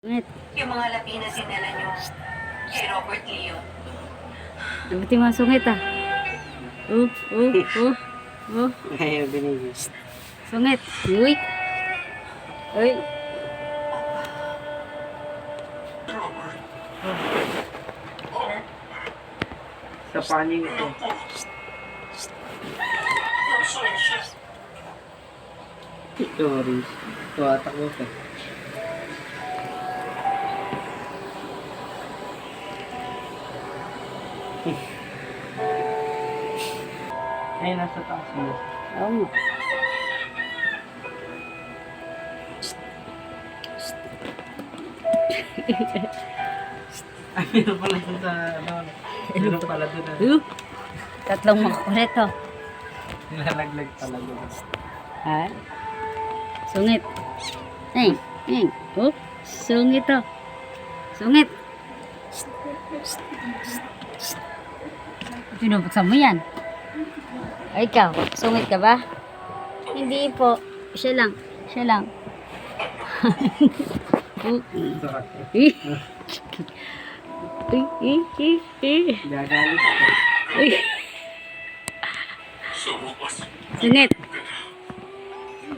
Ngit. Yung mga lapi na sinala nyo kay Robert Leo. Dapat yung mga sungit ah. Ayaw binigay. Sungit. Uy. Uy. Sa paning ito. Sorry. Ito atak mo pa. Ay, nasa taas mo. Oo nga. Ay, meron pala doon sa, meron pala doon. Tatlong makukulit oh. Nilalaglag pala doon. Ha? Sungit. Ay. Ay. Oh. Sungit oh. Sungit. Pinupuksan mo yan. Ay, ikaw. Sungit ka ba? Hindi po. Siya lang. Siya lang. Gagalit. Sungit.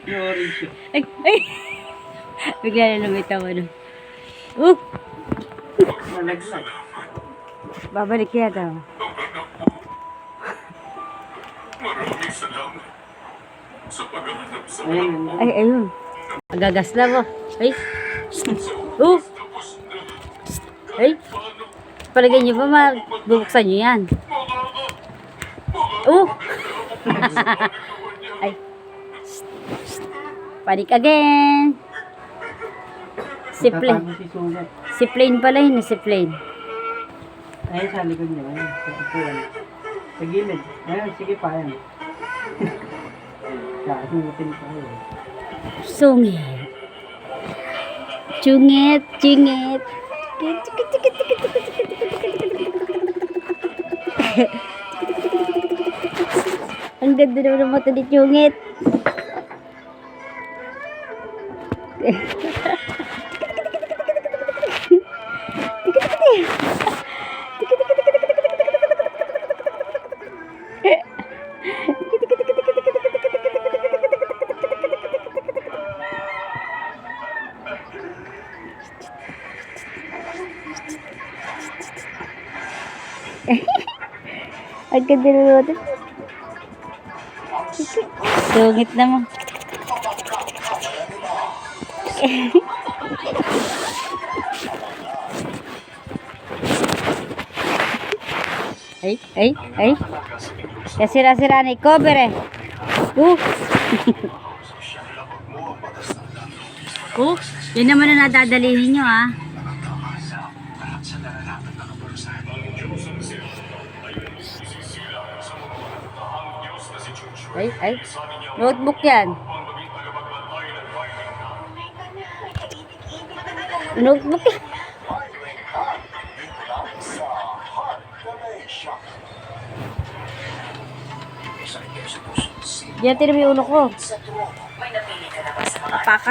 Sorry. Ay. Ay. Bigla na lumitaw ano. Malaglag. Babalik yata. Maraming salamat sa paghahanap sa Ayun. Ay, ayun. Agagasla mo. Ay. tapos na Ay. Palagay niyo ba mabubuksan niyo yan? Ay. Panik again. Si Plain. Tatago si Sugat. Si Plain pala yun. Si Plain. Ayun sa likod niya. Ayun. Sa upuan. Sa gilid. Ayun. Sige pa. Ayun. Kasugutin pa kayo. Sungit. Chungit. Chungit. Ang ganda naman ng mata ni Chungit. Ang ganda naman mata. Sungit naman. Ay, ay, ay. Kasira-sira na i-cover eh. Yun naman na nadadalihin nyo ah. Ay, ay. Notebook yan. Notebook yan. Diyan, tinan mo yung ulo ko. May napili ka na ba sa mga Pakat.